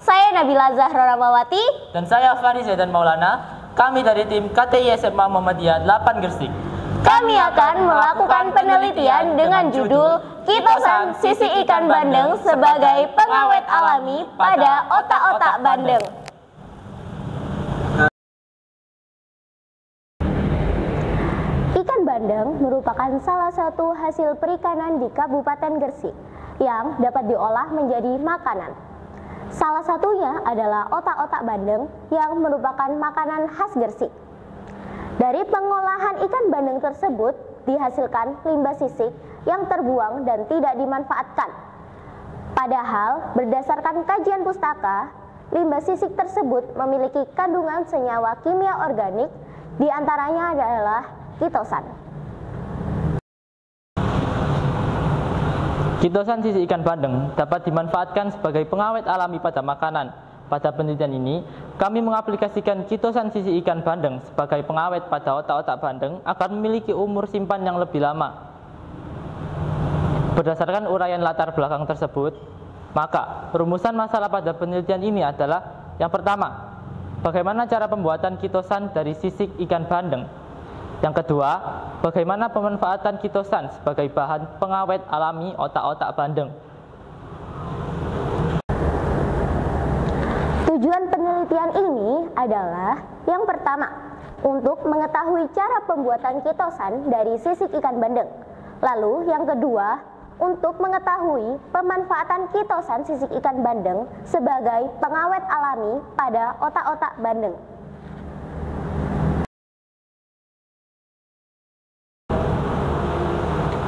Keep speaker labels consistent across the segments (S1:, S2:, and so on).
S1: Saya Nabila Zahra Ramawati.
S2: Dan saya Faris Zaidan Maulana. Kami dari tim KTI SMA Muhammadiyah 8 Gresik.
S1: Kami akan melakukan penelitian dengan judul Kitosan Sisik Ikan Bandeng sebagai pengawet alami pada otak-otak bandeng. Ikan bandeng merupakan salah satu hasil perikanan di Kabupaten Gresik yang dapat diolah menjadi makanan. Salah satunya adalah otak-otak bandeng yang merupakan makanan khas Gresik. Dari pengolahan ikan bandeng tersebut dihasilkan limbah sisik yang terbuang dan tidak dimanfaatkan. Padahal berdasarkan kajian pustaka, limbah sisik tersebut memiliki kandungan senyawa kimia organik, diantaranya adalah kitosan.
S2: Kitosan sisik ikan bandeng dapat dimanfaatkan sebagai pengawet alami pada makanan. Pada penelitian ini, kami mengaplikasikan kitosan sisik ikan bandeng sebagai pengawet pada otak-otak bandeng agar memiliki umur simpan yang lebih lama. Berdasarkan uraian latar belakang tersebut, maka rumusan masalah pada penelitian ini adalah yang pertama, bagaimana cara pembuatan kitosan dari sisik ikan bandeng. Yang kedua, bagaimana pemanfaatan kitosan sebagai bahan pengawet alami otak-otak bandeng.
S1: Tujuan penelitian ini adalah yang pertama, untuk mengetahui cara pembuatan kitosan dari sisik ikan bandeng. Lalu yang kedua, untuk mengetahui pemanfaatan kitosan sisik ikan bandeng sebagai pengawet alami pada otak-otak bandeng.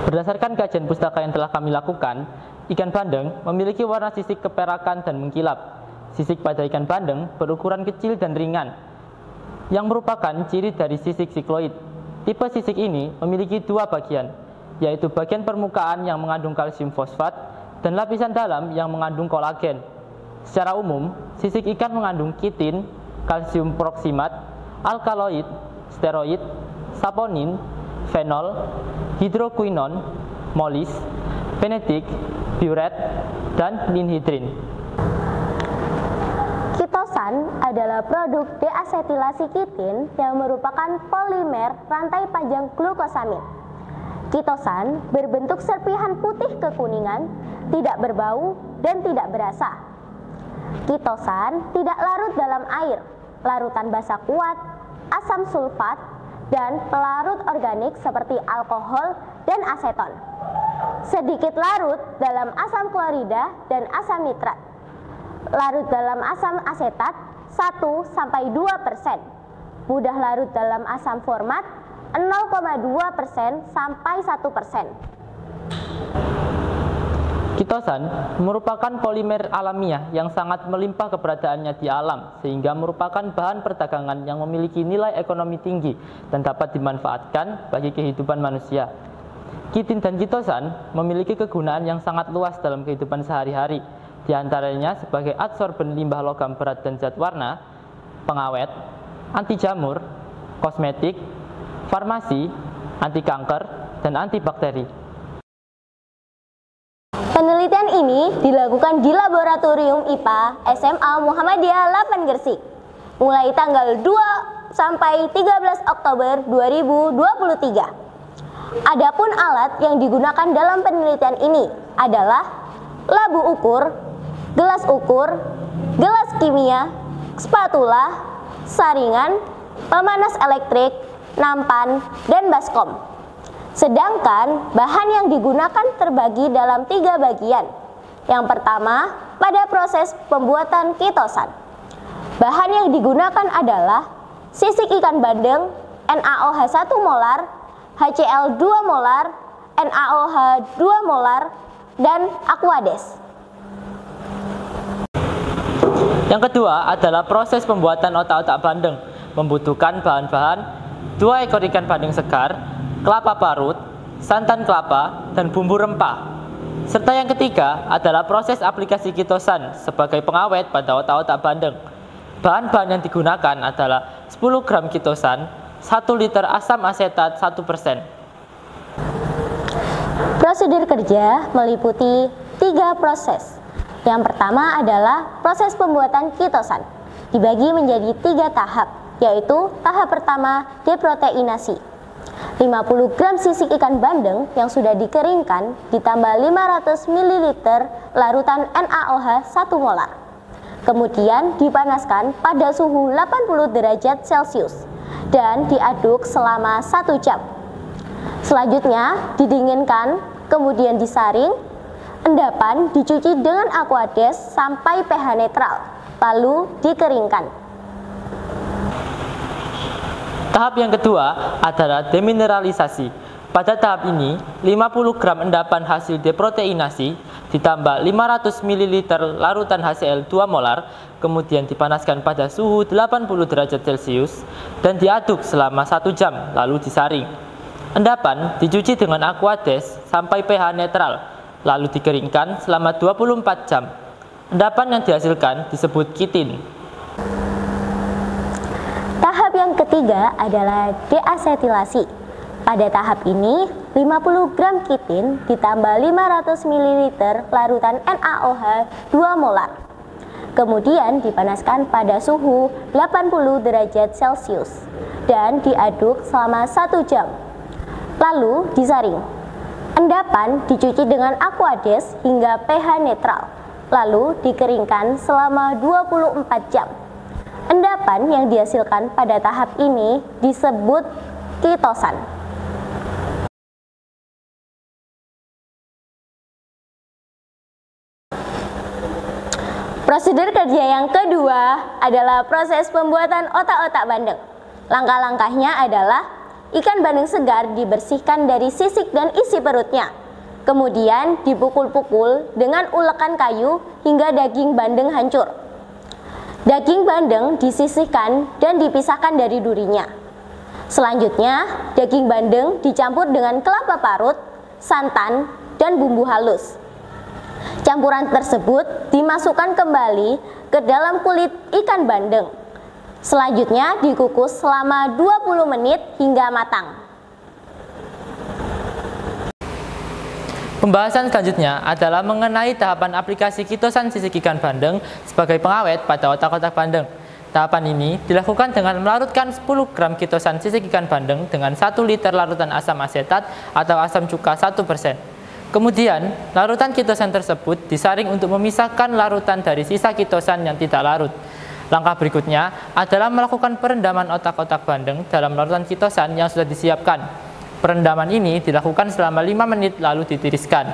S2: Berdasarkan kajian pustaka yang telah kami lakukan, ikan bandeng memiliki warna sisik keperakan dan mengkilap. Sisik pada ikan bandeng berukuran kecil dan ringan, yang merupakan ciri dari sisik sikloid. Tipe sisik ini memiliki dua bagian, yaitu bagian permukaan yang mengandung kalsium fosfat dan lapisan dalam yang mengandung kolagen. Secara umum, sisik ikan mengandung kitin, kalsium proksimat, alkaloid, steroid, saponin, fenol, hidroquinon, molis, fenetik, biuret, dan ninhidrin.
S1: Kitosan adalah produk deasetilasi kitin yang merupakan polimer rantai panjang glukosamin. Kitosan berbentuk serpihan putih kekuningan, tidak berbau dan tidak berasa. Kitosan tidak larut dalam air, larutan basa kuat, asam sulfat, dan pelarut organik seperti alkohol dan aseton. Sedikit larut dalam asam klorida dan asam nitrat. Larut dalam asam asetat 1-2%. Mudah larut dalam asam format 0,2% sampai 1%.
S2: Kitosan merupakan polimer alamiah yang sangat melimpah keberadaannya di alam, sehingga merupakan bahan perdagangan yang memiliki nilai ekonomi tinggi dan dapat dimanfaatkan bagi kehidupan manusia. Kitin dan kitosan memiliki kegunaan yang sangat luas dalam kehidupan sehari-hari, di antaranya sebagai adsorben limbah logam berat dan zat warna, pengawet, anti jamur, kosmetik, farmasi, anti kanker, dan antibakteri.
S1: Penelitian ini dilakukan di Laboratorium IPA SMA Muhammadiyah 8 Gresik, mulai tanggal 2 sampai 13 Oktober 2023. Adapun alat yang digunakan dalam penelitian ini adalah labu ukur, gelas ukur, gelas kimia, spatula, saringan, pemanas elektrik, nampan, dan baskom. Sedangkan bahan yang digunakan terbagi dalam 3 bagian. Yang pertama, pada proses pembuatan kitosan. Bahan yang digunakan adalah sisik ikan bandeng, NaOH 1 molar, HCl 2 molar, NaOH 2 molar, dan Aquades.
S2: Yang kedua adalah proses pembuatan otak-otak bandeng, membutuhkan bahan-bahan 2 ekor ikan bandeng segar, kelapa parut, santan kelapa, dan bumbu rempah. Serta yang ketiga adalah proses aplikasi kitosan sebagai pengawet pada otak-otak bandeng. Bahan-bahan yang digunakan adalah 10 gram kitosan, 1 liter asam asetat 1%.
S1: Prosedur kerja meliputi 3 proses. Yang pertama adalah proses pembuatan kitosan. Dibagi menjadi 3 tahap, yaitu tahap pertama deproteinasi. 50 gram sisik ikan bandeng yang sudah dikeringkan ditambah 500 ml larutan NaOH 1 molar. Kemudian dipanaskan pada suhu 80 derajat Celcius dan diaduk selama 1 jam. Selanjutnya didinginkan, kemudian disaring. Endapan dicuci dengan Aquades sampai pH netral, lalu dikeringkan.
S2: Tahap yang kedua adalah demineralisasi. Pada tahap ini, 50 gram endapan hasil deproteinasi ditambah 500 ml larutan HCl 2 molar, kemudian dipanaskan pada suhu 80 derajat Celcius dan diaduk selama 1 jam, lalu disaring. Endapan dicuci dengan Aquades sampai pH netral, lalu dikeringkan selama 24 jam. Endapan yang dihasilkan disebut kitin.
S1: Tahap yang ketiga adalah deasetilasi. Pada tahap ini, 50 gram kitin ditambah 500 ml larutan NaOH 2 molar. Kemudian dipanaskan pada suhu 80 derajat Celcius dan diaduk selama 1 jam. Lalu disaring. Endapan dicuci dengan Aquades hingga pH netral, lalu dikeringkan selama 24 jam. Endapan yang dihasilkan pada tahap ini disebut kitosan. Prosedur kerja yang kedua adalah proses pembuatan otak-otak bandeng. Langkah-langkahnya adalah ikan bandeng segar dibersihkan dari sisik dan isi perutnya. Kemudian dipukul-pukul dengan ulekan kayu hingga daging bandeng hancur. Daging bandeng disisihkan dan dipisahkan dari durinya. Selanjutnya, daging bandeng dicampur dengan kelapa parut, santan, dan bumbu halus. Campuran tersebut dimasukkan kembali ke dalam kulit ikan bandeng. Selanjutnya dikukus selama 20 menit hingga matang.
S2: Pembahasan selanjutnya adalah mengenai tahapan aplikasi kitosan sisik ikan bandeng sebagai pengawet pada otak-otak bandeng. Tahapan ini dilakukan dengan melarutkan 10 gram kitosan sisik ikan bandeng dengan 1 liter larutan asam asetat atau asam cuka 1%. Kemudian, larutan kitosan tersebut disaring untuk memisahkan larutan dari sisa kitosan yang tidak larut. Langkah berikutnya adalah melakukan perendaman otak-otak bandeng dalam larutan kitosan yang sudah disiapkan. Perendaman ini dilakukan selama 5 menit lalu ditiriskan.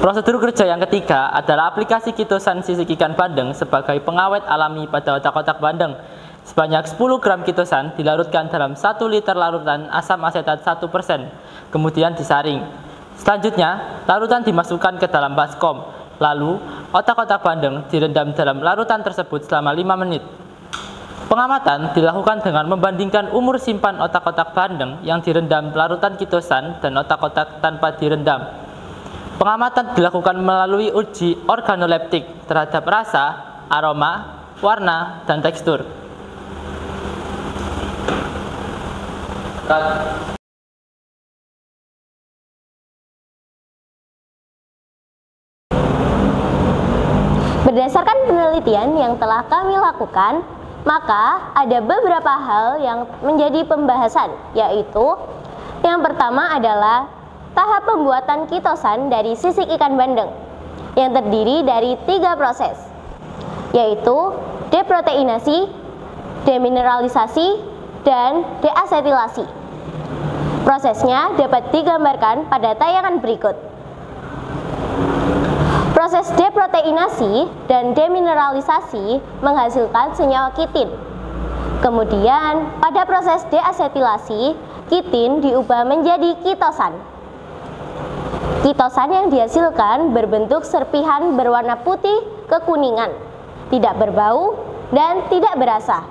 S2: Prosedur kerja yang ketiga adalah aplikasi kitosan sisik ikan bandeng sebagai pengawet alami pada otak-otak bandeng. Sebanyak 10 gram kitosan dilarutkan dalam 1 liter larutan asam asetat 1%, kemudian disaring. Selanjutnya, larutan dimasukkan ke dalam baskom. Lalu, otak-otak bandeng direndam dalam larutan tersebut selama 5 menit. Pengamatan dilakukan dengan membandingkan umur simpan otak-otak bandeng yang direndam larutan kitosan dan otak-otak tanpa direndam. Pengamatan dilakukan melalui uji organoleptik terhadap rasa, aroma, warna, dan tekstur.
S1: Berdasarkan penelitian yang telah kami lakukan, maka ada beberapa hal yang menjadi pembahasan, yaitu yang pertama adalah tahap pembuatan kitosan dari sisik ikan bandeng yang terdiri dari 3 proses, yaitu deproteinasi, demineralisasi, dan deasetilasi. Prosesnya dapat digambarkan pada tayangan berikut. Proses deproteinasi dan demineralisasi menghasilkan senyawa kitin. Kemudian, pada proses deasetilasi, kitin diubah menjadi kitosan. Kitosan yang dihasilkan berbentuk serpihan berwarna putih kekuningan, tidak berbau, dan tidak berasa.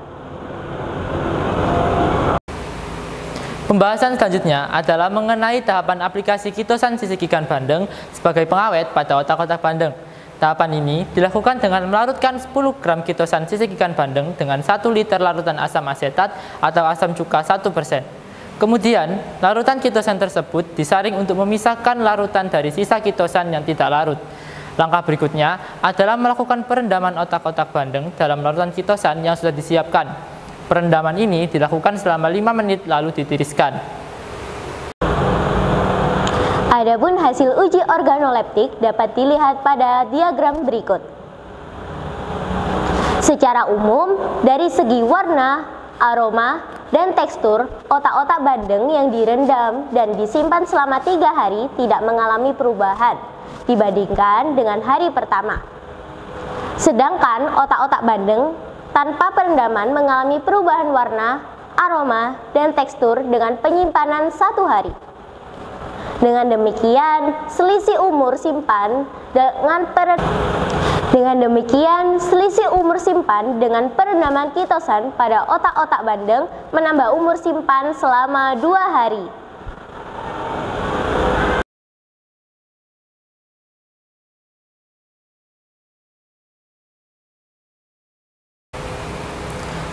S2: Pembahasan selanjutnya adalah mengenai tahapan aplikasi kitosan sisik ikan bandeng sebagai pengawet pada otak-otak bandeng. Tahapan ini dilakukan dengan melarutkan 10 gram kitosan sisik ikan bandeng dengan 1 liter larutan asam asetat atau asam cuka 1%. Kemudian, larutan kitosan tersebut disaring untuk memisahkan larutan dari sisa kitosan yang tidak larut. Langkah berikutnya adalah melakukan perendaman otak-otak bandeng dalam larutan kitosan yang sudah disiapkan. Perendaman ini dilakukan selama 5 menit lalu ditiriskan.
S1: Adapun hasil uji organoleptik dapat dilihat pada diagram berikut. Secara umum, dari segi warna, aroma, dan tekstur, otak-otak bandeng yang direndam dan disimpan selama 3 hari tidak mengalami perubahan dibandingkan dengan hari pertama. Sedangkan otak-otak bandeng tanpa perendaman mengalami perubahan warna, aroma, dan tekstur dengan penyimpanan 1 hari. Dengan demikian, selisih umur simpan dengan perendaman kitosan pada otak-otak bandeng menambah umur simpan selama 2 hari.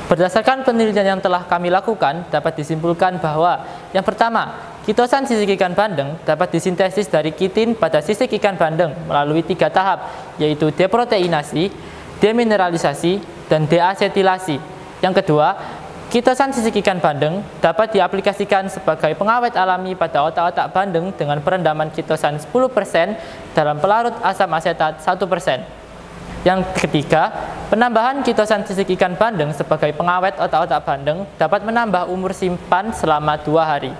S2: Berdasarkan penelitian yang telah kami lakukan, dapat disimpulkan bahwa yang pertama, kitosan sisik ikan bandeng dapat disintesis dari kitin pada sisik ikan bandeng melalui 3 tahap, yaitu deproteinasi, demineralisasi, dan deasetilasi. Yang kedua, kitosan sisik ikan bandeng dapat diaplikasikan sebagai pengawet alami pada otak-otak bandeng dengan perendaman kitosan 10% dalam pelarut asam asetat 1%. Yang ketiga, penambahan kitosan sisik ikan bandeng sebagai pengawet otak-otak bandeng dapat menambah umur simpan selama 2 hari.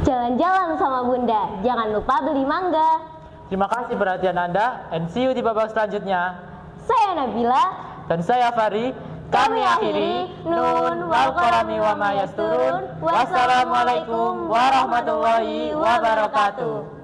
S1: Jalan-jalan sama Bunda, jangan lupa beli mangga.
S2: Terima kasih perhatian Anda, and see you di babak selanjutnya.
S1: Saya Nabila.
S2: Dan saya Fari. Kami akhiri. Nun wal qalami wa ma yasturun. Wassalamualaikum warahmatullahi wabarakatuh.